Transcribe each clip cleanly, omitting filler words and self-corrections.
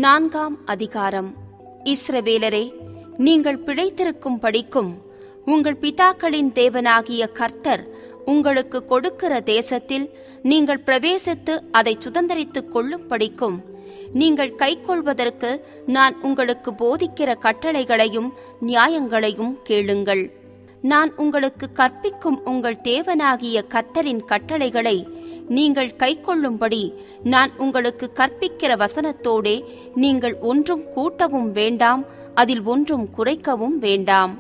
4ஆம் அதிகாரம். இஸ்ரவேலரே, நீங்கள் பிழைத்திருக்கும் படிக்கும் உங்கள் பிதாக்களின் தேவனாகிய கர்த்தர் உங்களுக்கு கொடுக்கிற தேசத்தில் நீங்கள் பிரவேசித்து அதை சுதந்தரித்துக் கொள்ளும் படிக்கும் நீங்கள் கைக்கொள்வதற்கு நான் உங்களுக்கு போதிக்கிற கட்டளைகளையும் நியாயங்களையும் கேளுங்கள். நான் உங்களுக்கு கற்பிக்கும் உங்கள் தேவனாகிய கர்த்தரின் கட்டளைகளை நீங்கள் கைக்கொள்ளும்படி நான் உங்களுக்கு கற்பிக்கிற வசனத்தோடே நீங்கள் ஒன்றும் கூட்டவும் வேண்டாம், அதில் ஒன்றும் குறைக்கவும் வேண்டாம்.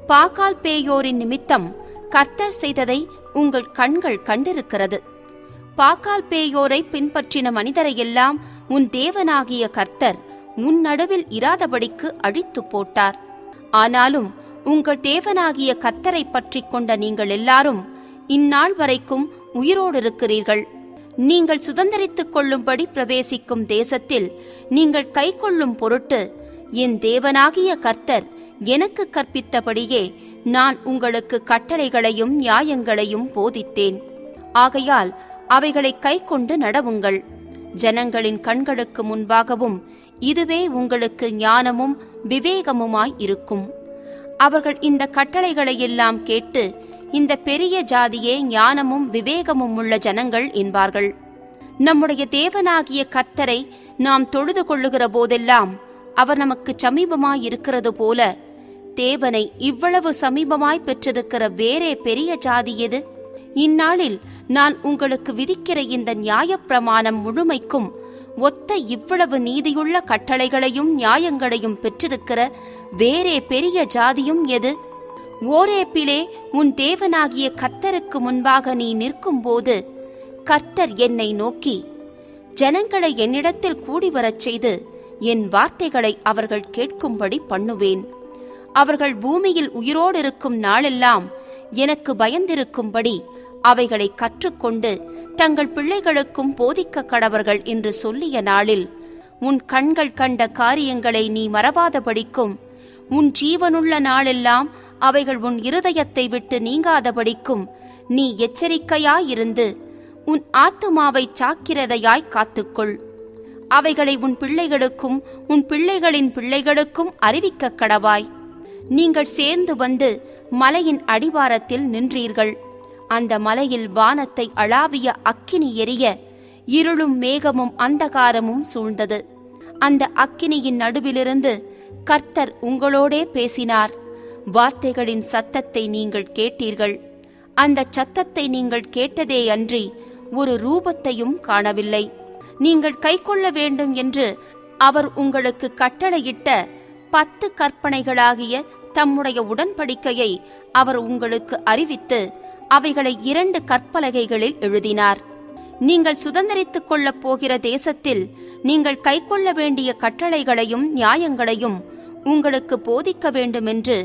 பாகால் பேயோரின் நிமித்தம் கர்த்தர் செய்ததை உங்கள் கண்கள் கண்டிருக்கிறது. பாகால் பேயோரை பின்பற்றின மனிதரையெல்லாம் உன் தேவனாகிய கர்த்தர் உன் நடுவில் இராதபடிக்கு அழித்து போட்டார். ஆனாலும் உங்கள் தேவனாகிய கர்த்தரை பற்றி கொண்ட நீங்கள் எல்லாரும் இந்நாள் வரைக்கும் உயிரோடு இருக்கிறீர்கள். நீங்கள் சுதந்தரித்துக் கொள்ளும்படி பிரவேசிக்கும் தேசத்தில் நீங்கள் கைக்கொள்ளும் பொருட்டு என் தேவனாகிய கர்த்தர் எனக்கு கற்பித்தபடியே நான் உங்களுக்கு கட்டளைகளையும் நியாயங்களையும் போதித்தேன். ஆகையால் அவைகளை கைக்கொண்டு நடவுங்கள். ஜனங்களின் கண்களுக்கு முன்பாகவும் இதுவே உங்களுக்கு ஞானமும் விவேகமுமாய் இருக்கும். அவர்கள் இந்த கட்டளைகளையெல்லாம் கேட்டு, இந்த பெரிய ஜாதியே ஞானமும் விவேகமும் உள்ள ஜனங்கள் என்பார்கள். நம்முடைய தேவனாகிய கர்த்தரை நாம் தொழுது கொள்ளுகிற போதெல்லாம் அவர் நமக்கு சமீபமாய் இருக்கிறது போல, தேவனை இவ்வளவு சமீபமாய் பெற்றிருக்கிற வேறே பெரிய ஜாதி எது? இந்நாளில் நான் உங்களுக்கு விதிக்கிற இந்த நியாயப்பிரமாணம் முழுமைக்கும் ஒத்த இவ்வளவு நீதியுள்ள கட்டளைகளையும் நியாயங்களையும் பெற்றிருக்கிற வேறே பெரிய ஜாதியும் எது? ஓரேப்பிலே உன் தேவனாகிய கர்த்தருக்கு முன்பாக நீ நிற்கும்போது கர்த்தர் என்னை நோக்கி, ஜனங்களை என்னிடத்தில் கூடி வரச் செய்து என் வார்த்தைகளை அவர்கள் கேட்கும்படி பண்ணுவேன். அவர்கள் பூமியில் உயிரோடு இருக்கும் நாளெல்லாம் எனக்கு பயந்திருக்கும்படி அவைகளை கற்றுக்கொண்டு தங்கள் பிள்ளைகளுக்கும் போதிக்க கடவர்கள் என்று சொல்லிய நாளில் உன் கண்கள் கண்ட காரியங்களை நீ மறவாதபடிக்கும், உன் ஜீவனுள்ள நாளெல்லாம் அவைகள் உன் இருதயத்தை விட்டு நீங்காதபடிக்கும் நீ எச்சரிக்கையாயிருந்து உன் ஆத்துமாவை சாக்கிரதையாய் காத்துக்கொள். அவைகளை உன் பிள்ளைகளுக்கும் உன் பிள்ளைகளின் பிள்ளைகளுக்கும் அறிவிக்க கடவாய். நீங்கள் சேர்ந்து வந்து மலையின் அடிவாரத்தில் நின்றீர்கள். அந்த மலையில் வானத்தை அளாவிய அக்கினி எரிய இருளும் மேகமும் அந்தகாரமும் சூழ்ந்தது. அந்த அக்கினியின் நடுவிலிருந்து கர்த்தர் உங்களோடே பேசினார். வார்த்தைகளின் சத்தத்தை நீங்கள் கேட்டீர்கள். அந்த சத்தத்தை நீங்கள் கேட்டதே அன்றி ஒரு ரூபத்தையும் காணவில்லை. நீங்கள் கைக்கொள்ள வேண்டும் என்று அவர் உங்களுக்கு கட்டளையிட்ட 10 கற்பனைகளாகிய தம்முடைய உடன்படிக்கையை அவர் உங்களுக்கு அறிவித்து அவைகளை 2 கற்பலகைகளில் எழுதினார். நீங்கள் சுதந்தரித்துக் கொள்ளப் போகிற தேசத்தில் நீங்கள் கைக்கொள்ள வேண்டிய கட்டளைகளையும் நியாயங்களையும் உங்களுக்கு போதிக்க வேண்டுமென்று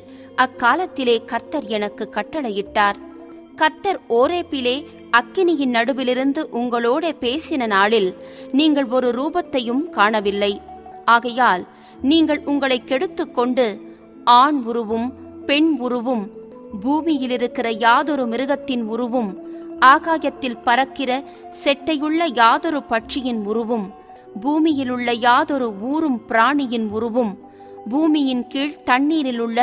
அக்காலத்திலே கர்த்தர் எனக்கு கட்டளையிட்டார். கர்த்தர் ஓரேப்பிலே அக்கினியின் நடுவிலிருந்து உங்களோட பேசின நாளில் நீங்கள் ஒரு ரூபத்தையும் காணவில்லை. ஆகையால் நீங்கள் உங்களை கெடுத்துக்கொண்டு ஆண் உருவும் பெண் உருவும், பூமியிலிருக்கிற யாதொரு மிருகத்தின் உருவும், ஆகாயத்தில் பறக்கிற செட்டையுள்ள யாதொரு பட்சியின் உருவும், பூமியிலுள்ள யாதொரு ஊரும் பிராணியின் உருவும், பூமியின் கீழ் தண்ணீரிலுள்ள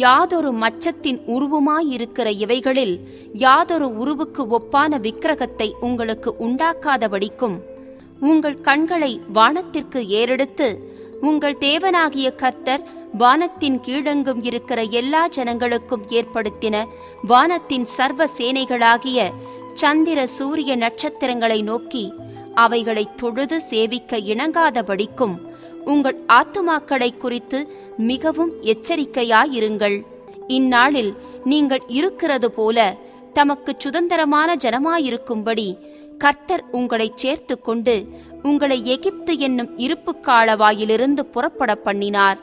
யாதொரு மச்சத்தின் உருவுமாயிருக்கிற இவைகளில் யாதொரு உருவுக்கு ஒப்பான விக்கிரகத்தை உங்களுக்கு உண்டாக்காதபடிக்கும் உங்கள் கண்களை வானத்திற்கு ஏறெடுத்து உங்கள் தேவனாகிய கர்த்தர் வானத்தின் கீழெங்கும் இருக்கிற எல்லா ஜனங்களுக்கும் ஏற்படுத்தின வானத்தின் சர்வ சேனைகளாகிய சந்திர சூரிய நட்சத்திரங்களை நோக்கி அவைகளை தொழுது சேவிக்க இணங்காதபடிக்கும் உங்கள் ஆத்துமாக்களை குறித்து மிகவும் எச்சரிக்கையாயிருங்கள். இந்நாளில் நீங்கள் இருக்கிறது போல தமக்கு சுதந்திரமான ஜனமாயிருக்கும்படி கர்த்தர் உங்களை சேர்த்து கொண்டு உங்களை எகிப்து என்னும் இருப்பு காலவாயிலிருந்து புறப்பட பண்ணினார்.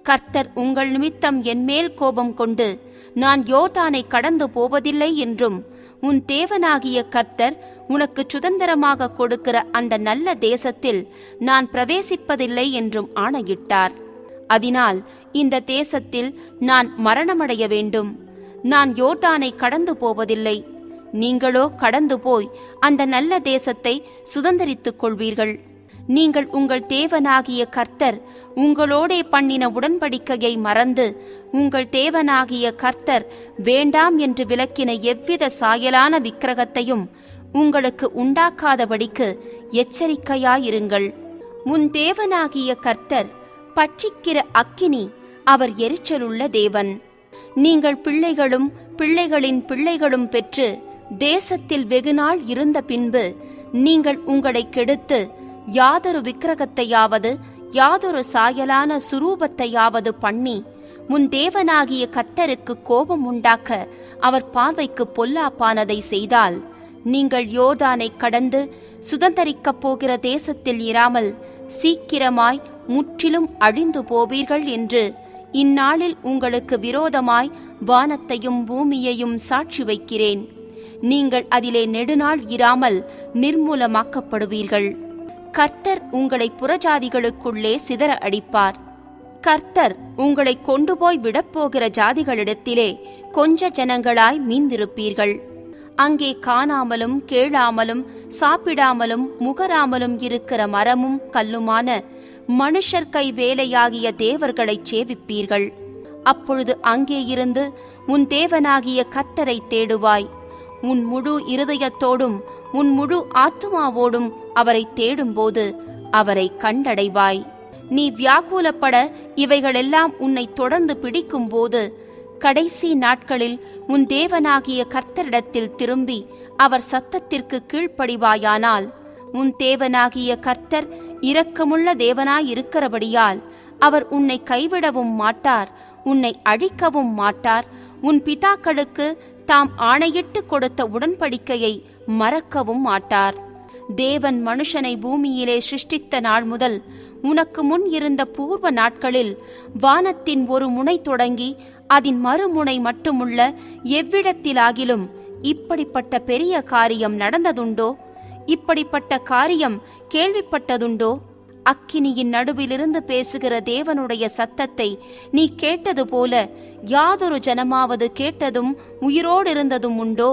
கர்த்தர் உங்கள் நிமித்தம் என்மேல் கோபம் கொண்டு நான் யோர்தானை கடந்து போவதில்லை என்றும், உன் தேவனாகிய கர்த்தர் உனக்கு சுதந்திரமாக கொடுக்கிற அந்த நல்ல தேசத்தில் நான் பிரவேசிப்பதில்லை என்றும் ஆணையிட்டார். அதனால் இந்த தேசத்தில் நான் மரணமடைய வேண்டும். நான் யோர்தானை கடந்து போவதில்லை. நீங்களோ கடந்து போய் அந்த நல்ல தேசத்தை சுதந்தரித்துக் கொள்வீர்கள். நீங்கள் உங்கள் தேவனாகிய கர்த்தர் உங்களோடே பண்ணின உடன்படிக்கையை மறந்து உங்கள் தேவனாகிய கர்த்தர் வேண்டாம் என்று விலக்கின எவ்வித சாயலான விக்கிரகத்தையும் உங்களுக்கு உண்டாக்காதபடிக்கு எச்சரிக்கையாயிருங்கள். உன் தேவனாகிய கர்த்தர் பட்சிக்கிற அக்கினி, அவர் எரிச்சலுள்ள தேவன். நீங்கள் பிள்ளைகளும் பிள்ளைகளின் பிள்ளைகளும் பெற்று தேசத்தில் வெகுநாள் இருந்த பின்பு நீங்கள் உங்களை கெடுத்து யாதொரு விக்கிரகத்தையாவது யாதொரு சாயலான சுரூபத்தையாவது பண்ணி உன் தேவனாகிய கர்த்தருக்கு கோபம் உண்டாக்க அவர் பார்வைக்கு பொல்லாப்பானதை செய்தால், நீங்கள் யோர்தானை கடந்து சுதந்தரிக்கப் போகிற தேசத்தில் இராமல் சீக்கிரமாய் முற்றிலும் அழிந்து போவீர்கள் என்று இந்நாளில் உங்களுக்கு விரோதமாய் வானத்தையும் பூமியையும் சாட்சி வைக்கிறேன். நீங்கள் அதிலே நெடுநாள் இராமல் நிர்மூலமாக்கப்படுவீர்கள். கர்த்தர் உங்களை புறஜாதிகளுக்குள்ளே சிதற அடிப்பார். கர்த்தர் உங்களை கொண்டு போய் விடப்போகிற ஜாதிகளிடத்திலே கொஞ்ச ஜனங்களாய் மீந்திருப்பீர்கள். அங்கே காணாமலும் கேளாமலும் சாப்பிடாமலும் முகராமலும் இருக்கிற மரமும் கல்லுமான மனுஷர் கை வேலையாகிய தேவர்களைச் சேவிப்பீர்கள். அப்பொழுது அங்கே இருந்து உன் தேவனாகிய கர்த்தரை தேடுவாய். உன் முழு இருதயத்தோடும் உன் முழு ஆத்துமாவோடும் அவரை தேடும்போது அவரை கண்டடைவாய். நீ வியாகுலப்பட இவைகளெல்லாம் உன்னை தொடர்ந்து பிடிக்கும்போது கடைசி நாட்களில் உன் தேவனாகிய கர்த்தரிடத்தில் திரும்பி அவர் சத்தத்திற்கு கீழ்ப்படிவாயானால், உன் தேவனாகிய கர்த்தர் இரக்கமுள்ள தேவனாயிருக்கிறபடியால் அவர் உன்னை கைவிடவும் மாட்டார், உன்னை அழிக்கவும் மாட்டார். உன் பிதாக்களுக்கு தாம் ஆணையிட்டு கொடுத்த உடன்படிக்கையை மறக்கவும் மாட்டார். தேவன் மனுஷனை பூமியிலே சிருஷ்டித்த நாள் முதல் உனக்கு முன் இருந்த பூர்வ நாட்களில் வானத்தின் ஒரு முனை தொடங்கி அதன் மறுமுனை மட்டுமுள்ள எவ்விடத்திலாகிலும் இப்படிப்பட்ட பெரிய காரியம் நடந்ததுண்டோ? இப்படிப்பட்ட காரியம் கேள்விப்பட்டதுண்டோ? அக்கினியின் நடுவிலிருந்து பேசுகிற தேவனுடைய சத்தத்தை நீ கேட்டது போல யாதொரு ஜனமாவது கேட்டதும் உயிரோடிருந்ததும் உண்டோ?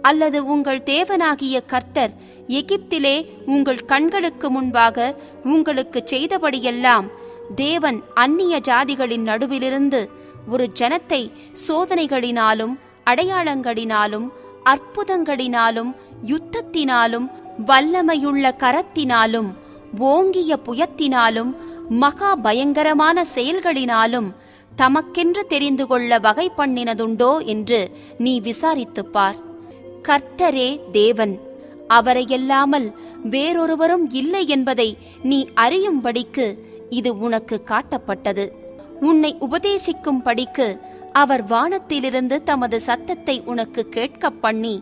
அல்லது உங்கள் தேவனாகிய கர்த்தர் எகிப்திலே உங்கள் கண்களுக்கு முன்பாக உங்களுக்கு செய்தபடியெல்லாம் தேவன் அந்நிய ஜாதிகளின் நடுவிலிருந்து ஒரு ஜனத்தை சோதனைகளினாலும் அடையாளங்களினாலும் அற்புதங்களினாலும் யுத்தத்தினாலும் வல்லமையுள்ள கரத்தினாலும் ஓங்கிய புயத்தினாலும் மகா பயங்கரமான செயல்களினாலும் தமக்கென்று தெரிந்து கொள்ள வகை பண்ணினதுண்டோ என்று நீ விசாரித்துப் பார். கர்த்தரே தேவன், அவரையல்லாமல் வேறொருவரும் இல்லை என்பதை நீ அறியும்படிக்கு இது உனக்கு காட்டப்பட்டது. உன்னை உபதேசிக்கும்படிக்கு அவர் வானத்திலிருந்து தமது சத்தத்தை உனக்கு கேட்கப் பண்ணி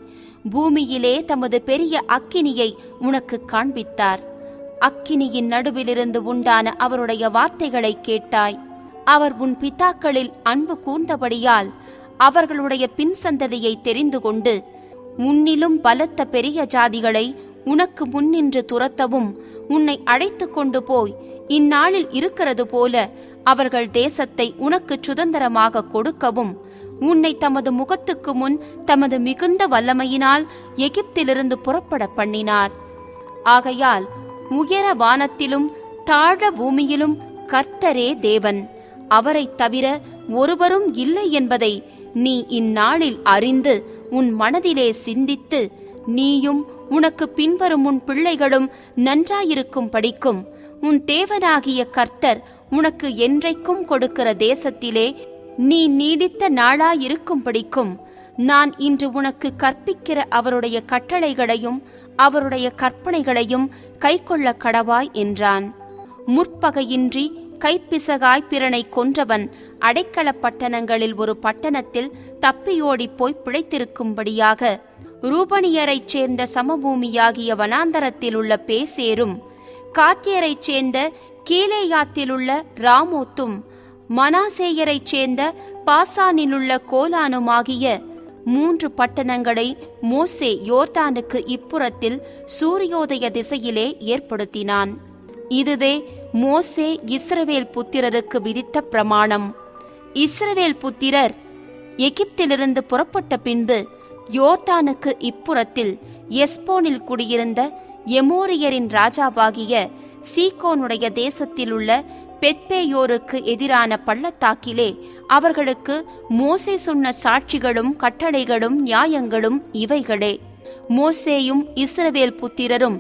பூமியிலே தமது பெரிய அக்கினியை உனக்கு காண்பித்தார். அக்கினியின் நடுவிலிருந்து உண்டான அவருடைய வார்த்தைகளை கேட்டாய். அவர் உன் பிதாக்களில் அன்பு கூர்ந்தபடியால் அவர்களுடைய பின் சந்ததியை தெரிந்து கொண்டு உன்னிலும் பலத்த பெரிய ஜாதிகளை உனக்கு முன்னின்று துரத்தவும் உன்னை அழைத்து கொண்டு போய் இந்நாளில் இருக்கிறது போல அவர்கள் தேசத்தை உனக்கு சுதந்திரமாக கொடுக்கவும் உன்னை தமது முகத்துக்கு முன் தமது மிகுந்த வல்லமையினால் எகிப்திலிருந்து புறப்பட பண்ணினார். ஆகையால் உயர வானத்திலும் தாழ பூமியிலும் கர்த்தரே தேவன், அவரைத் தவிர ஒருவரும் இல்லை என்பதை நீ இந்நாளில் அறிந்து உன் மனதிலே சிந்தித்து நீயும் உனக்கு பின்வரும் உன் பிள்ளைகளும் நன்றாயிருக்கும் படிக்கும் உன் தேவனாகிய கர்த்தர் உனக்கு என்றைக்கும் கொடுக்கிற தேசத்திலே நீ நீடித்த நாளாயிருக்கும் படிக்கும் நான் இன்று உனக்கு கற்பிக்கிற அவருடைய கட்டளைகளையும் அவருடைய கற்பனைகளையும் கைக்கொள்ள கடவாய் என்றான். முற்பகையின்றி கைப்பிசகாய் பிறனை கொன்றவன் அடைக்கல பட்டணங்களில் ஒரு பட்டணத்தில் தப்பியோடிப் போய் பிழைத்திருக்கும்படியாக ரூபனியரைச் சேர்ந்த சமபூமியாகிய வனாந்தரத்தில் உள்ள பேசேரும், காத்தியரைச் சேர்ந்த கீலேயாத்திலுள்ள ராமோத்தும், மனாசேயரைச் சேர்ந்த பாசானிலுள்ள கோலானுமாகிய 3 பட்டணங்களை மோசே யோர்தானுக்கு இப்புறத்தில் சூரியோதய திசையிலே ஏற்படுத்தினான். இதுவே மோசே இஸ்ரவேல் புத்திரருக்கு விதித்த பிரமாணம். இஸ்ரவேல் புத்திரர் எகிப்திலிருந்து புறப்பட்ட பின்பு யோர்தானுக்கு இப்புறத்தில் எஸ்போனில் குடியிருந்த எமோரியரின் ராஜாவாகிய சீகோனுடைய தேசத்திலுள்ள பெத்பேயோருக்கு எதிரான பள்ளத்தாக்கிலே அவர்களுக்கு மோசே சொன்ன சாட்சிகளும் கட்டளைகளும் நியாயங்களும் இவைகளே. மோசேயும் இஸ்ரவேல் புத்திரரும்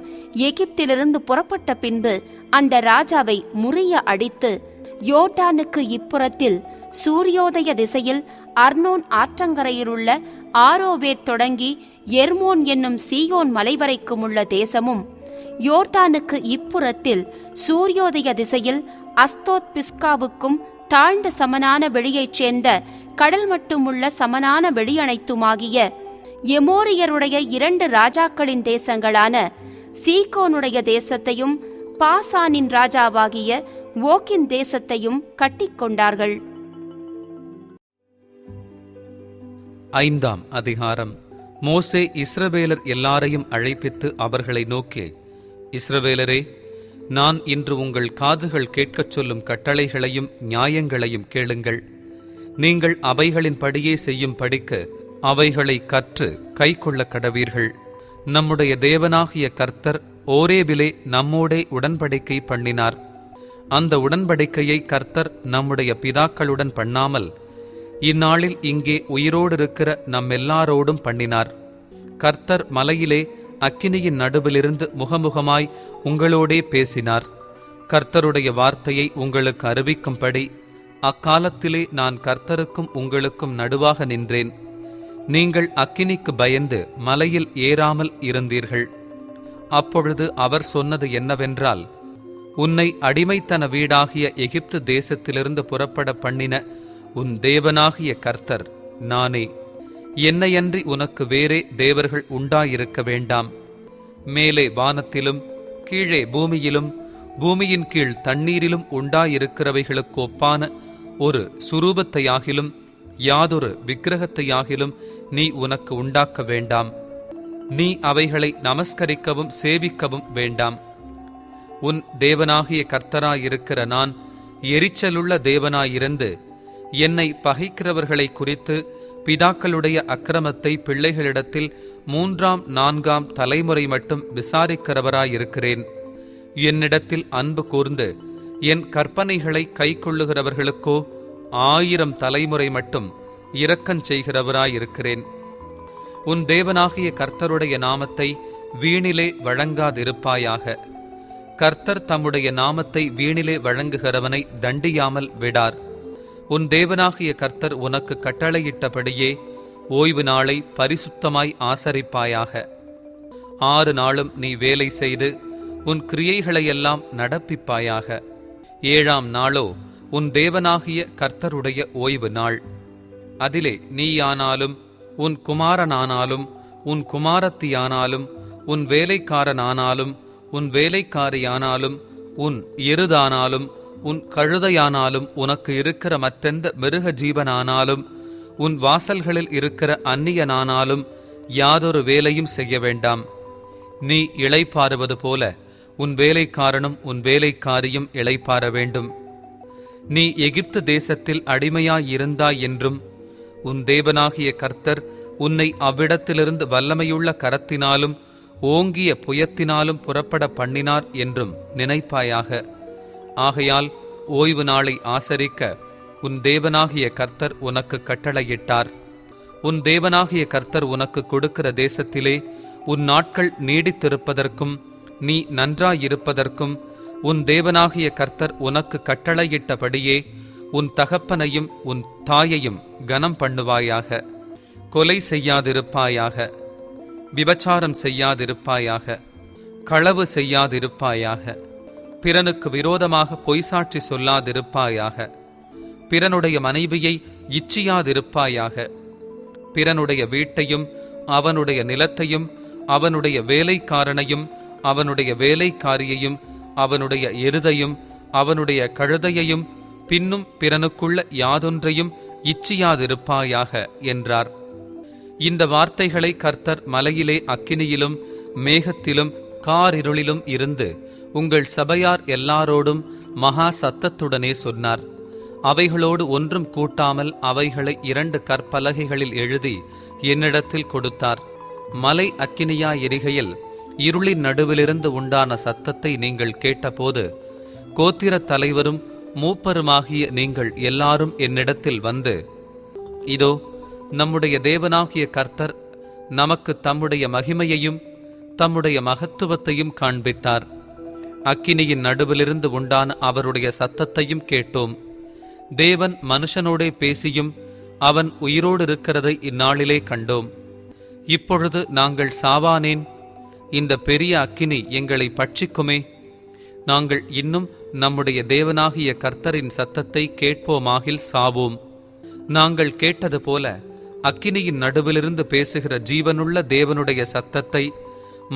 எகிப்திலிருந்து புறப்பட்ட பின்பு அந்த ராஜாவை முறிய அடித்து யோர்தானுக்கு இப்புறத்தில் சூரியோதய திசையில் அர்னோன் ஆற்றங்கரையிலுள்ள ஆரோவேர் தொடங்கி எர்மோன் என்னும் சீயோன் மலை வரைக்கும் உள்ள தேசமும், யோர்தானுக்கு இப்புறத்தில் சூரியோதய திசையில் அஸ்தோத் பிஸ்காவுக்கும் தாழ்ந்த சமனான வெளியைச் சேர்ந்த கடல் மட்டுமுள்ள சமனான வெளியனைத்துமாகிய எமோரியருடைய 2 ராஜாக்களின் தேசங்களான சீகோனுடைய தேசத்தையும் பாசானின் ராஜாவாகிய ஓக்கின் தேசத்தையும் கட்டிக்கொண்டார்கள். 5ஆம் அதிகாரம். மோசே இஸ்ரவேலர் எல்லாரையும் அழைப்பித்து அவர்களை நோக்கி, இஸ்ரவேலரே, நான் இன்று உங்கள் காதுகள் கேட்கச் சொல்லும் கட்டளைகளையும் நியாயங்களையும் கேளுங்கள். நீங்கள் அவைகளின் படியே செய்யும் படிக்க அவைகளை கற்று கைக்கொள்ள கடவீர்கள். நம்முடைய தேவனாகிய கர்த்தர் ஓரேபிலே நம்மோடே உடன்படிக்கை பண்ணினார். அந்த உடன்படிக்கையை கர்த்தர் நம்முடைய பிதாக்களுடன் பண்ணாமல் இந்நாளில் இங்கே உயிரோடு இருக்கிற நம்மெல்லாரோடும் பண்ணினார். கர்த்தர் மலையிலே அக்கினியின் நடுவிலிருந்து முகமுகமாய் உங்களோடே பேசினார். கர்த்தருடைய வார்த்தையை உங்களுக்கு அறிவிக்கும்படி அக்காலத்திலே நான் கர்த்தருக்கும் உங்களுக்கும் நடுவாக நின்றேன். நீங்கள் அக்கினிக்கு பயந்து மலையில் ஏறாமல் இருந்தீர்கள். அப்பொழுது அவர் சொன்னது என்னவென்றால், உன்னை அடிமைத்தன வீடாகிய எகிப்து தேசத்திலிருந்து புறப்பட பண்ணின உன் தேவனாகிய கர்த்தர் நானே. என்னையன்றி உனக்கு வேறே தேவர்கள் உண்டாயிருக்க வேண்டாம். மேலே வானத்திலும் கீழே பூமியிலும் பூமியின் கீழ் தண்ணீரிலும் உண்டாயிருக்கிறவைகளுக்கு ஒப்பான ஒரு சுரூபத்தையாகிலும் யாதொரு விக்கிரகத்தையாகிலும் நீ உனக்கு உண்டாக்க வேண்டாம். நீ அவைகளை நமஸ்கரிக்கவும் சேவிக்கவும் வேண்டாம். உன் தேவனாகிய கர்த்தராயிருக்கிற நான் எரிச்சலுள்ள தேவனாயிருந்து என்னை பகைக்கிறவர்களை குறித்து பிதாக்களுடைய அக்கிரமத்தை பிள்ளைகளிடத்தில் 3ஆம் 4ஆம் தலைமுறை மட்டும் விசாரிக்கிறவராயிருக்கிறேன். என்னிடத்தில் அன்பு கூர்ந்து என் கற்பனைகளை கைக்கொள்ளுகிறவர்களுக்கோ 1000 தலைமுறை மட்டும் இரக்கஞ் செய்கிறவராயிருக்கிறேன். உன் தேவனாகிய கர்த்தருடைய நாமத்தை வீணிலே வழங்காதிருப்பாயாக. கர்த்தர் தம்முடைய நாமத்தை வீணிலே வழங்குகிறவனை தண்டியாமல் விடார். உன் தேவனாகிய கர்த்தர் உனக்கு கட்டளையிட்டபடியே ஓய்வு நாளை பரிசுத்தமாய் ஆசரிப்பாயாக. 6 நாளும் நீ வேலை செய்து உன் கிரியைகளையெல்லாம் நடப்பிப்பாயாக. 7ஆம் நாளோ உன் தேவனாகிய கர்த்தருடைய ஓய்வு நாள். அதிலே நீயானாலும் உன் குமாரனானாலும் உன் குமாரத்தியானாலும் உன் வேலைக்காரனானாலும் உன் வேலைக்காரியானாலும் உன் எருதானாலும் உன் கழுதையானாலும் உனக்கு இருக்கிற மற்றெந்த மிருக ஜீவனானாலும் உன் வாசல்களில் இருக்கிற அந்நியனானாலும் யாதொரு வேலையும் செய்ய வேண்டாம். நீ இளைப்பாறுவது போல உன் வேலைக்காரனும் உன் வேலைக்காரியும் இளைப்பாற வேண்டும். நீ எகிப்து தேசத்தில் அடிமையாயிருந்தாய் என்றும் உன் தேவனாகிய கர்த்தர் உன்னை அவ்விடத்திலிருந்து வல்லமையுள்ள கரத்தினாலும் ஓங்கிய புயத்தினாலும் புறப்பட பண்ணினார் என்றும் நினைப்பாயாக. ஆகையால் ஓய்வு நாளை ஆசரிக்க உன் தேவனாகிய கர்த்தர் உனக்கு கட்டளையிட்டார். உன் தேவனாகிய கர்த்தர் உனக்கு கொடுக்கிற தேசத்திலே உன் நாட்கள் நீடித்திருப்பதற்கும் நீ நன்றாயிருப்பதற்கும் உன் தேவனாகிய கர்த்தர் உனக்கு கட்டளையிட்டபடியே உன் தகப்பனையும் உன் தாயையும் கனம் பண்ணுவாயாக. கொலை செய்யாதிருப்பாயாக. விபச்சாரம் செய்யாதிருப்பாயாக. களவு செய்யாதிருப்பாயாக. பிறனுக்கு விரோதமாக பொய்சாட்சி சொல்லாதிருப்பாயாக. பிறனுடைய மனைவியை இச்சியாதிருப்பாயாக. பிறனுடைய வீட்டையும் அவனுடைய நிலத்தையும் அவனுடைய வேலைக்காரனையும் அவனுடைய வேலைக்காரியையும் அவனுடைய எருதையும் அவனுடைய கழுதையையும் பின்னும் பிறனுக்குள்ள யாதொன்றையும் இச்சியாதிருப்பாயாக என்றார். இந்த வார்த்தைகளை கர்த்தர் மலையிலே அக்கினியிலும் மேகத்திலும் காரிருளிலும் இருந்து உங்கள் சபையார் எல்லாரோடும் மகா சத்தத்துடனே சொன்னார். அவைகளோடு ஒன்றும் கூட்டாமல் அவைகளை 2 கற்பலகைகளில் எழுதி என்னிடத்தில் கொடுத்தார். மலை அக்கினியாய் எரிகையில் இருளின் நடுவிலிருந்து உண்டான சத்தத்தை நீங்கள் கேட்டபோது கோத்திரத் தலைவரும் மூப்பருமாகிய நீங்கள் எல்லாரும் என்னிடத்தில் வந்து, இதோ நம்முடைய தேவனாகிய கர்த்தர் நமக்கு தம்முடைய மகிமையையும் தம்முடைய மகத்துவத்தையும் காண்பித்தார். அக்கினியின் நடுவிலிருந்து உண்டான அவருடைய சத்தத்தையும் கேட்டோம். தேவன் மனுஷனோடே பேசியும் அவன் உயிரோடு இருக்கிறதை இந்நாளிலே கண்டோம். இப்பொழுது நாங்கள் சாவானேன்? இந்த பெரிய அக்கினி எங்களை பட்சிக்குமே. நாங்கள் இன்னும் நம்முடைய தேவனாகிய கர்த்தரின் சத்தத்தை கேட்போமாகில் சாவோம். நாங்கள் கேட்டது போல அக்கினியின் நடுவிலிருந்து பேசுகிற ஜீவனுள்ள தேவனுடைய சத்தத்தை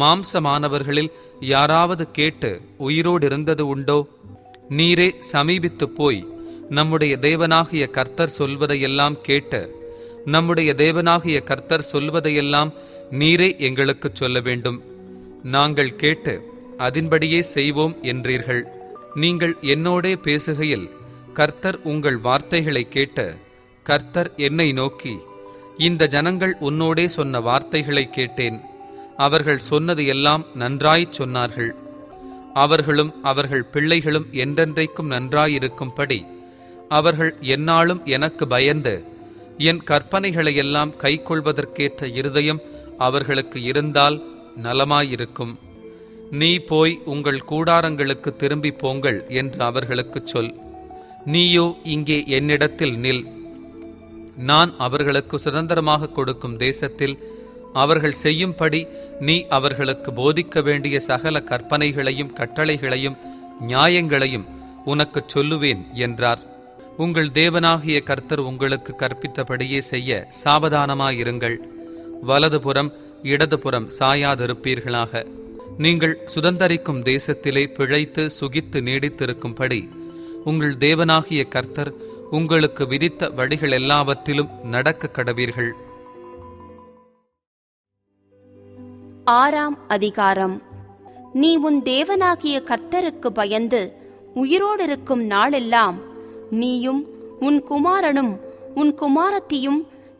மாம்சமானவர்களில் யாராவது கேட்டு உயிரோடு இருந்தது உண்டோ? நீரே சமீபித்து போய் நம்முடைய தேவனாகிய கர்த்தர் சொல்வதையெல்லாம் கேட்டு நம்முடைய தேவனாகிய கர்த்தர் சொல்வதையெல்லாம் நீரே எங்களுக்குச் சொல்ல வேண்டும். நாங்கள் கேட்டு அதின்படியே செய்வோம் என்றீர்கள். நீங்கள் என்னோடே பேசுகையில் கர்த்தர் உங்கள் வார்த்தைகளை கேட்டு, கர்த்தர் என்னை நோக்கி, இந்த ஜனங்கள் உன்னோடே சொன்ன வார்த்தைகளை கேட்டேன். அவர்கள் சொன்னது எல்லாம் நன்றாய்ச் சொன்னார்கள். அவர்களும் அவர்கள் பிள்ளைகளும் என்றென்றைக்கும் நன்றாயிருக்கும்படி அவர்கள் எந்நாளும் எனக்கு பயந்து என் கற்பனைகளையெல்லாம் கைக்கொள்வதற்கேற்ற இருதயம் அவர்களுக்கு இருந்தால் நலமாயிருக்கும். நீ போய் உங்கள் கூடாரங்களுக்கு திரும்பி போங்கள் என்று அவர்களுக்குச் சொல். நீயோ இங்கே என்னிடத்தில் நில். நான் அவர்களுக்கு சுதந்திரமாக கொடுக்கும் தேசத்தில் அவர்கள் செய்யும்படி நீ அவர்களுக்கு போதிக்க வேண்டிய சகல கற்பனைகளையும் கட்டளைகளையும் நியாயங்களையும் உனக்குச் சொல்லுவேன் என்றார். உங்கள் தேவனாகிய கர்த்தர் உங்களுக்கு கற்பித்தபடியே செய்ய சாவதானமாயிருங்கள். வலதுபுறம் இடதுபுறம் சாயாதிருப்பீர்களாக. நீங்கள் சுதந்தரிக்கும் தேசத்திலே பிழைத்து சுகித்து நீடித்திருக்கும்படி உங்கள் தேவனாகிய கர்த்தர் உங்களுக்கு விதித்த வழிகள் எல்லாவற்றிலும் நடக்க கடவீர்கள். 6ஆம் அதிகாரம். நீ உன் தேவனாகிய கர்த்தருக்கு பயந்து உயிரோடிருக்கும் நாளெல்லாம் நீயும் உன் குமாரனும் உன் குமாரத்தியும்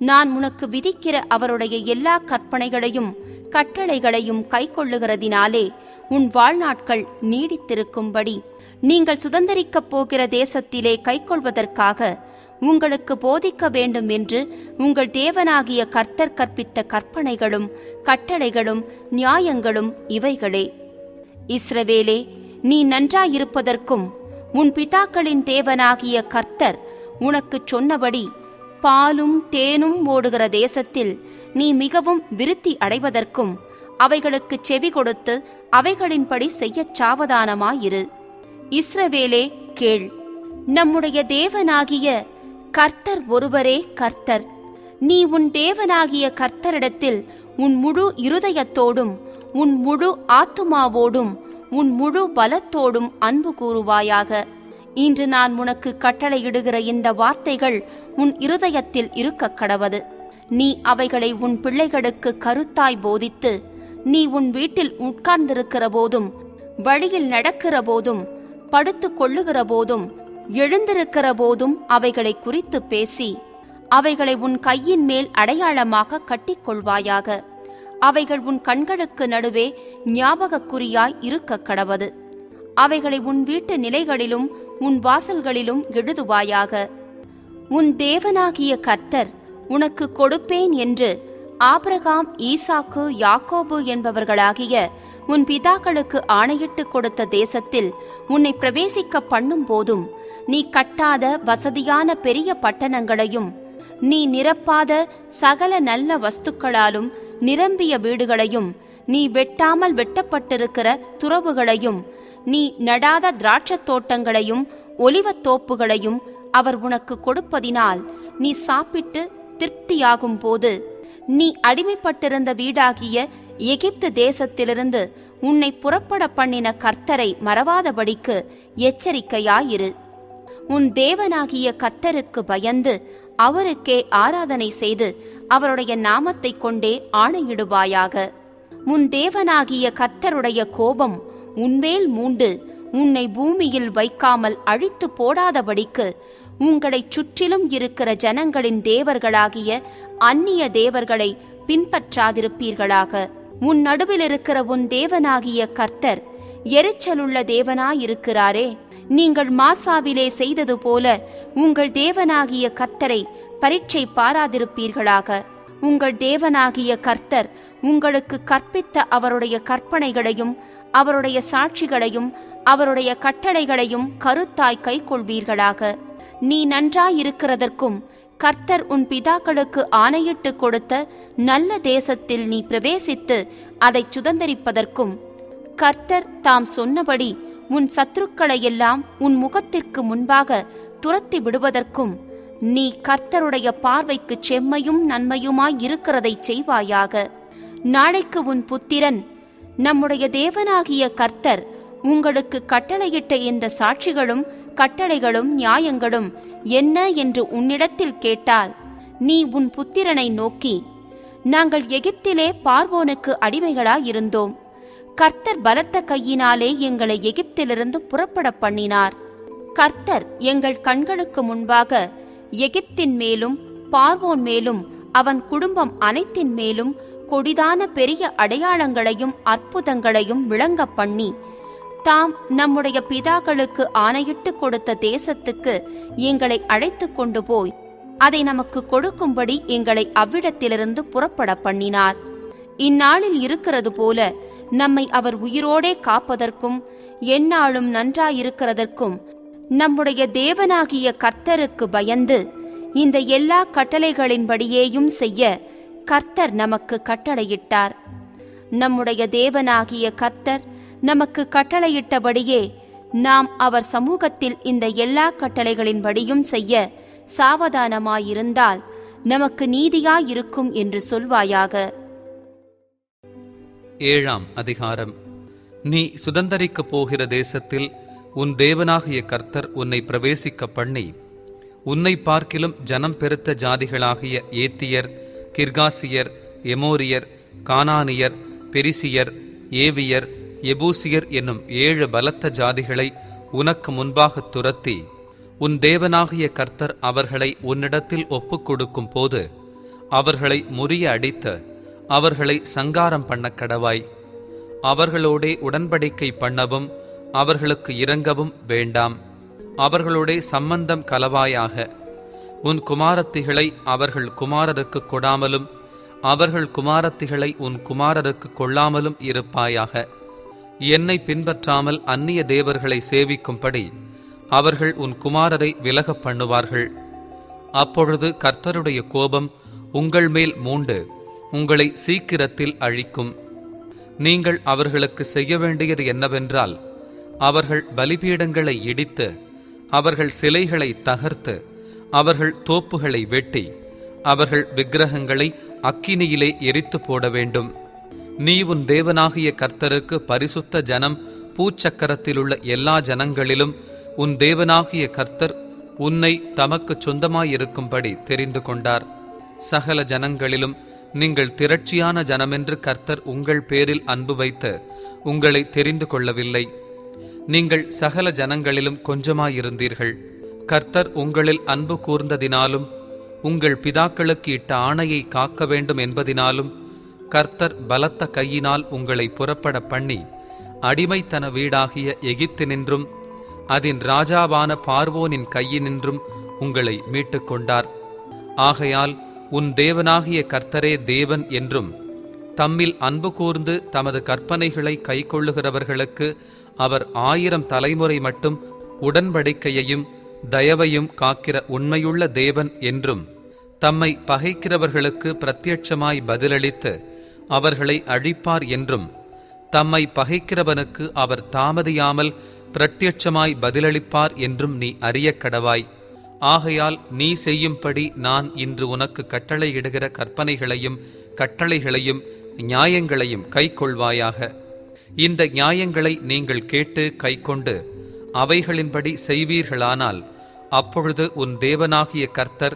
நான் உனக்கு விதிக்கிற அவருடைய எல்லா கற்பனைகளையும் கட்டளைகளையும் கைக்கொள்ளுகிறதினாலே உன் வாழ்நாட்கள் நீடித்திருக்கும்படி நீங்கள் சுதந்தரிக்கப் போகிற தேசத்திலே கைக்கொள்வதற்காக உங்களுக்கு போதிக்க வேண்டும் என்று உங்கள் தேவனாகிய கர்த்தர் கற்பித்த கற்பனைகளும் கட்டளைகளும் நியாயங்களும் இவைகளே. இஸ்ரவேலே, நீ நன்றாயிருப்பதற்கும் உன் பிதாக்களின் தேவனாகிய கர்த்தர் உனக்குச் சொன்னபடி பாலும் தேனும் ஓடுகிற தேசத்தில் நீ மிகவும் விருத்தி அடைவதற்கும் அவைகளுக்கு செவி கொடுத்து அவைகளின்படி செய்யச் சாவதானமாயிரு. இஸ்ரவேலே கேள், நம்முடைய தேவனாகிய கர்த்தர் ஒருவரே கர்த்தர். நீ உன் தேவனாகிய கர்த்தரிடத்தில் உன் முழு இருதயத்தோடும் உன் முழு ஆத்துமாவோடும் உன் முழு பலத்தோடும் அன்பு கூறுவாயாக. இன்று நான் உனக்கு கட்டளையிடுகிற இந்த வார்த்தைகள் உன் இருதயத்தில் இருக்க கடவது. நீ அவைகளை உன் பிள்ளைகளுக்கு கருத்தாய் போதித்து, நீ உன் வீட்டில் உட்கார்ந்திருக்கிற போதும், வழியில் நடக்கிற போதும், படுத்து கொள்ளுகிற போதும், எழுந்திருக்கிற போதும் அவைகளை குறித்து பேசி அவைகளை உன் கையின் மேல் அடையாளமாக கட்டிக்கொள்வாயாக. அவைகள் உன் கண்களுக்கு நடுவே ஞாபகக்குறியாய் இருக்க கடவது. அவைகளை உன் வீட்டு நிலைகளிலும் உன் வாசல்களிலும் எழுதுவாயாக. உன் தேவனாகிய கர்த்தர் உனக்கு கொடுப்பேன் என்று ஆபிரகாம், ஈசாக்கு, யாக்கோபு என்பவர்களாகிய உன் பிதாக்களுக்கு ஆணையிட்டு கொடுத்த தேசத்தில் உன்னை பிரவேசிக்க பண்ணும் போதும் நீ கட்டாத வசதியான பெரிய பட்டணங்களையும் நீ நிரப்பாத சகல நல்ல வஸ்துக்களாலும் நிரம்பிய வீடுகளையும் நீ வெட்டாமல் வெட்டப்பட்டிருக்கிற துறவுகளையும் நீ நடாத திராட்சத் தோட்டங்களையும் ஒலிவத் தோப்புகளையும் அவர் உனக்கு கொடுப்பதினால் நீ சாப்பிட்டு திருப்தியாகும் போது நீ அடிமைப்பட்டிருந்த வீடாகிய எகிப்து தேசத்திலிருந்து உன்னை புறப்பட பண்ணின கர்த்தரை மறவாதபடிக்கு எச்சரிக்கையாயிரு. உன் தேவனாகிய கர்த்தருக்கு பயந்து அவருக்கே ஆராதனை செய்து அவருடைய நாமத்தை கொண்டே ஆணையிடுவாயாக. உன் தேவனாகிய கர்த்தருடைய கோபம் உன்மேல் மூண்டு உன்னை பூமியில் வைக்காமல் அழித்து போடாதபடிக்கு உங்களைச் சுற்றிலும் இருக்கிற ஜனங்களின் தேவர்களாகிய அந்நிய தேவர்களை பின்பற்றாதிருப்பீர்களாக. உன் நடுவில் இருக்கிற உன் தேவனாகிய கர்த்தர் எரிச்சலுள்ள தேவனாயிருக்கிறாரே. நீங்கள் மாசாவிலே செய்தது போல உங்கள் தேவனாகிய கர்த்தரை பரீட்சை பாராதிருப்பீர்களாக. உங்கள் தேவனாகிய கர்த்தர் உங்களுக்கு கற்பித்த அவருடைய கற்பனைகளையும் அவருடைய சாட்சிகளையும் அவருடைய கட்டளைகளையும் கருத்தாய் கைக்கொள்வீர்களாக. நீ நன்றாயிருக்கிறதற்கும் கர்த்தர் உன் பிதாக்களுக்கு ஆணையிட்டு கொடுத்த நல்ல தேசத்தில் நீ பிரவேசித்து அதை சுதந்தரிப்பதற்கும் கர்த்தர் தாம் சொன்னபடி உன் சத்துருக்களையெல்லாம் உன் முகத்திற்கு முன்பாக துரத்தி விடுவதற்கும் நீ கர்த்தருடைய பார்வைக்கு செம்மையும் நன்மையுமாய் இருக்கிறதை செய்வாயாக. நாளைக்கு உன் புத்திரன், நம்முடைய தேவனாகிய கர்த்தர் உங்களுக்கு கட்டளையிட்ட இந்த சாட்சிகளும் கட்டளைகளும் நியாயங்களும் என்ன என்று உன்னிடத்தில் கேட்டால், நீ உன் புத்திரனை நோக்கி, நாங்கள் எகிப்திலே பார்வோனுக்கு அடிமைகளாயிருந்தோம். கர்த்தர் பலத்த கையினாலே எங்களை எகிப்திலிருந்து புறப்பட பண்ணினார். கர்த்தர் எங்கள் கண்களுக்கு முன்பாக எகிப்தின் மேலும் பார்வோன் மேலும் அவன் குடும்பம் அனைத்தின் மேலும் கொடிதான பெரிய அடையாளங்களையும் அற்புதங்களையும் விளங்க பண்ணி, தாம் நம்முடைய பிதாக்களுக்கு ஆணையிட்டு கொடுத்த தேசத்துக்கு எங்களை அழைத்து கொண்டு போய் அதை நமக்கு கொடுக்கும்படி எங்களை அவ்விடத்திலிருந்து புறப்பட பண்ணினார். இந்நாளில் இருக்கிறது போல நம்மை அவர் உயிரோடே காப்பதற்கும் எந்நாளும் நன்றாயிருக்கிறதற்கும் நம்முடைய தேவனாகிய கர்த்தருக்கு பயந்து இந்த எல்லா கட்டளைகளின்படியேயும் செய்ய கர்த்தர் நமக்கு கட்டளையிட்டார். நம்முடைய தேவனாகிய கர்த்தர் நமக்கு கட்டளையிட்டபடியே நாம் அவர் சமூகத்தில் இந்த எல்லா கட்டளைகளின்படியும் செய்ய சாவதானமாயிருந்தால் நமக்கு நீதியாயிருக்கும் என்று சொல்வாயாக. 7ஆம் அதிகாரம். நீ சுதந்தரிக்கப் போகிற தேசத்தில் உன் தேவனாகிய கர்த்தர் உன்னை பிரவேசிக்க பண்ணி, உன்னை பார்க்கிலும் ஜனம் பெருத்த ஜாதிகளாகிய ஏத்தியர், கிர்காசியர், எமோரியர், கானானியர், பெரிசியர், ஏவியர், எபூசியர் என்னும் 7 பலத்த ஜாதிகளை உனக்கு முன்பாக துரத்தி, உன் தேவனாகிய கர்த்தர் அவர்களை உன்னிடத்தில் ஒப்புக் கொடுக்கும் போது அவர்களை முறிய அடித்து அவர்களை சங்காரம் பண்ண கடவாய். அவர்களோடே உடன்படிக்கை பண்ணவும் அவர்களுக்கு இரங்கவும் வேண்டாம். அவர்களோடே சம்பந்தம் கலவாயாக. உன் குமாரத்திகளை அவர்கள் குமாரருக்கு கொடாமலும் அவர்கள் குமாரத்திகளை உன் குமாரருக்கு கொள்ளாமலும் இருப்பாயாக. என்னை பின்பற்றாமல் அந்நிய தேவர்களை சேவிக்கும்படி அவர்கள் உன் குமாரரை விலகப் பண்ணுவார்கள். அப்பொழுது கர்த்தருடைய கோபம் உங்கள் மேல் மூண்டு உங்களை சீக்கிரத்தில் அழிக்கும். நீங்கள் அவர்களுக்கு செய்ய வேண்டியது என்னவென்றால், அவர்கள் பலிபீடங்களை இடித்து அவர்கள் சிலைகளை தகர்த்து அவர்கள் தோப்புகளை வெட்டி அவர்கள் விக்கிரகங்களை அக்கினியிலே எரித்து போட வேண்டும். நீ உன் தேவனாகிய கர்த்தருக்கு பரிசுத்த ஜனம். பூச்சக்கரத்திலுள்ள எல்லா ஜனங்களிலும் உன் தேவனாகிய கர்த்தர் உன்னை தமக்கு சொந்தமாயிருக்கும்படி தெரிந்து கொண்டார். சகல ஜனங்களிலும் நீங்கள் திரட்சியான ஜனமென்று கர்த்தர் உங்கள் பேரில் அன்பு வைத்து உங்களை தெரிந்து கொள்ளவில்லை. நீங்கள் சகல ஜனங்களிலும் கொஞ்சமாயிருந்தீர்கள். கர்த்தர் உங்களில் அன்பு கூர்ந்ததினாலும் உங்கள் பிதாக்களுக்கு இட்ட ஆணையை காக்க வேண்டும் என்பதினாலும் கர்த்தர் பலத்த கையினால் உங்களை புறப்பட பண்ணி அடிமைத்தன வீடாகிய எகிப்தினின்றும் அதன் ராஜாவான பார்வோனின் கையினின்றும் உங்களை மீட்டுக்கொண்டார். ஆகையால் உன் தேவனாகிய கர்த்தரே தேவன் என்றும், தம்மில் அன்பு கூர்ந்து தமது கற்பனைகளை கைக்கொள்ளுகிறவர்களுக்கு அவர் 1000 தலைமுறை மட்டும் உடன்படிக்கையையும் தயவையும் காக்கிற உண்மையுள்ள தேவன் என்றும், தம்மை பகைக்கிறவர்களுக்கு பிரத்யட்சமாய் பதிலளித்து அவர்களை அழிப்பார் என்றும், தம்மை பகைக்கிறவனுக்கு அவர் தாமதியாமல் பிரத்யட்சமாய் பதிலளிப்பார் என்றும் நீ அறியக் கடவாய். ஆகையால் நீ செய்யும்படி நான் இன்று உனக்கு கட்டளையிடுகிற கற்பனைகளையும் கட்டளைகளையும் நியாயங்களையும் கைக்கொள்வாயாக. இந்த நியாயங்களை நீங்கள் கேட்டு கைக்கொண்டு அவைகளின்படி செய்வீர்களானால், அப்பொழுது உன் தேவனாகிய கர்த்தர்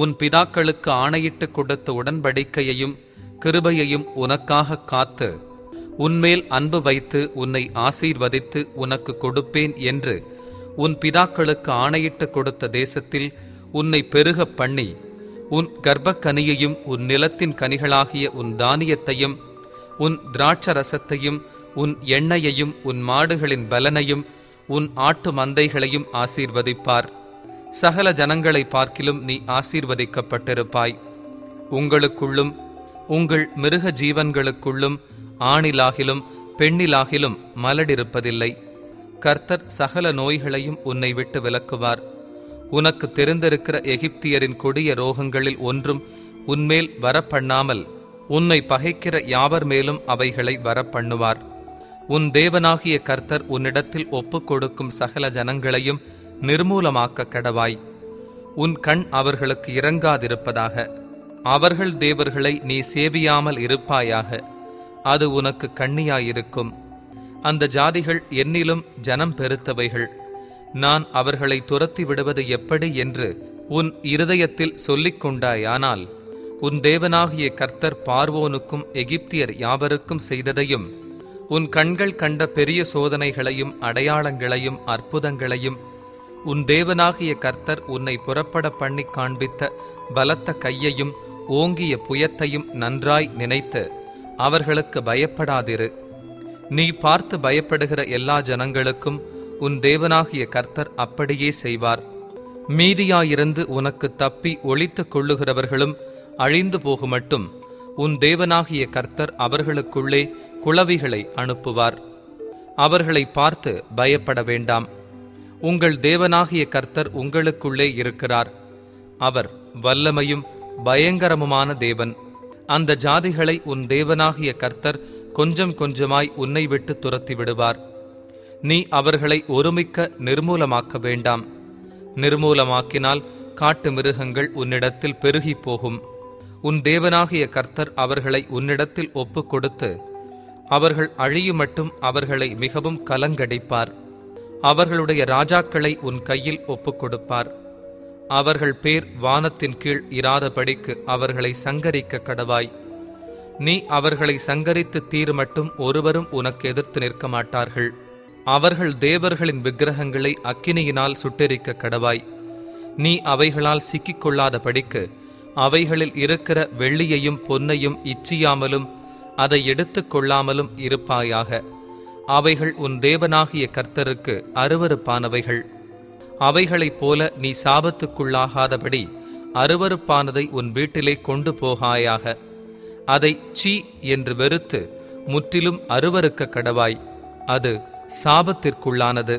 உன் பிதாக்களுக்கு ஆணையிட்டு கொடுத்த உடன்படிக்கையையும் கிருபையையும் உனக்காக காத்து உன்மேல் அன்பு வைத்து உன்னை ஆசீர்வதித்து உனக்கு கொடுப்பேன் என்று உன் பிதாக்களுக்கு ஆணையிட்டு கொடுத்த தேசத்தில் உன்னை பெருகப் பண்ணி, உன் கர்ப்பக்கனியையும் உன் நிலத்தின் கனிகளாகிய உன் தானியத்தையும் உன் திராட்சரசத்தையும் உன் எண்ணெயையும் உன் மாடுகளின் பலனையும் உன் ஆட்டு மந்தைகளையும் ஆசீர்வதிப்பார். சகல ஜனங்களை பார்க்கிலும் நீ ஆசீர்வதிக்கப்பட்டிருப்பாய். உங்களுக்குள்ளும் உங்கள் மிருக ஜீவன்களுக்குள்ளும் ஆணிலாகிலும் பெண்ணிலாகிலும் மலடிருப்பதில்லை. கர்த்தர் சகல நோய்களையும் உன்னை விட்டு விலக்குவார். உனக்கு தெரிந்திருக்கிற எகிப்தியரின் கொடிய ரோகங்களில் ஒன்றும் உன்மேல் வரப்பண்ணாமல் உன்னை பகைக்கிற யாவர் மேலும் அவைகளை வரப்பண்ணுவார். உன் தேவனாகிய கர்த்தர் உன்னிடத்தில் ஒப்புக் கொடுக்கும் சகல ஜனங்களையும் நிர்மூலமாக்க கடவாய். உன் கண் அவர்களுக்கு இறங்காதிருப்பதாக. அவர்கள் தேவர்களை நீ சேவியாமல் இருப்பாயாக. அது உனக்கு கண்ணியாயிருக்கும். அந்த ஜாதிகள் என்னிலும் ஜனம் பெருத்தவைகள். நான் அவர்களை துரத்தி விடுவது எப்படி என்று உன் இருதயத்தில் சொல்லிக் கொண்டாயானால், உன் தேவனாகிய கர்த்தர் பார்வோனுக்கும் எகிப்தியர் யாவருக்கும் செய்ததையும், உன் கண்கள் கண்ட பெரிய சோதனைகளையும் அடையாளங்களையும் அற்புதங்களையும், உன் தேவனாகிய கர்த்தர் உன்னை புறப்பட பண்ணி காண்பித்த பலத்த கையையும் ஓங்கிய புயத்தையும் நன்றாய் நினைத்து அவர்களுக்கு பயப்படாதிரு. நீ பார்த்து பயப்படுகிற எல்லா ஜனங்களுக்கும் உன் தேவனாகிய கர்த்தர் அப்படியே செய்வார். மீதியாயிருந்து உனக்கு தப்பி ஒளித்துக் கொள்ளுகிறவர்களும் அழிந்து போகுமட்டும் உன் தேவனாகிய கர்த்தர் அவர்களுக்குள்ளே குளவிகளை அனுப்புவார். அவர்களை பார்த்து பயப்பட வேண்டாம். உங்கள் தேவனாகிய கர்த்தர் உங்களுக்குள்ளே இருக்கிறார். அவர் வல்லமையும் பயங்கரமுமான தேவன். அந்த ஜாதிகளை உன் தேவனாகிய கர்த்தர் கொஞ்சம் கொஞ்சமாய் உன்னை விட்டு துரத்தி விடுவார். நீ அவர்களை ஒருமிக்க நிர்மூலமாக்க வேண்டாம். நிர்மூலமாக்கினால் காட்டு மிருகங்கள் உன்னிடத்தில் பெருகி போகும். உன் தேவனாகிய கர்த்தர் அவர்களை உன்னிடத்தில் ஒப்புக் கொடுத்து அவர்கள் அழியுமட்டும் அவர்களை மிகவும் கலங்கடிப்பார். அவர்களுடைய ராஜாக்களை உன் கையில் ஒப்புக் கொடுப்பார். அவர்கள் பேர் வானத்தின் கீழ் இராதபடிக்கு அவர்களை சங்கரிக்க கடவாய். நீ அவர்களை சங்கரித்து தீருமட்டும் ஒருவரும் உனக்கு எதிர்த்து நிற்க மாட்டார்கள். அவர்கள் தேவர்களின் விக்கிரகங்களை அக்கினியினால் சுட்டெரிக்க கடவாய். நீ அவைகளால் சிக்கிக்கொள்ளாதபடிக்கு அவைகளில் இருக்கிற வெள்ளியையும் பொன்னையும் இச்சியாமலும் அதை எடுத்துக் கொள்ளாமலும் இருப்பாயாக. அவைகள் உன் தேவனாகிய கர்த்தருக்கு அருவருப்பானவைகள். அவைகளைப் போல நீ சாபத்துக்குள்ளாகாதபடி அருவருப்பானதை உன் வீட்டிலே கொண்டு போகாயாக. அதை சீ என்று வெறுத்து முற்றிலும் அருவருக்க கடவாய். அது சாபத்திற்குள்ளானது.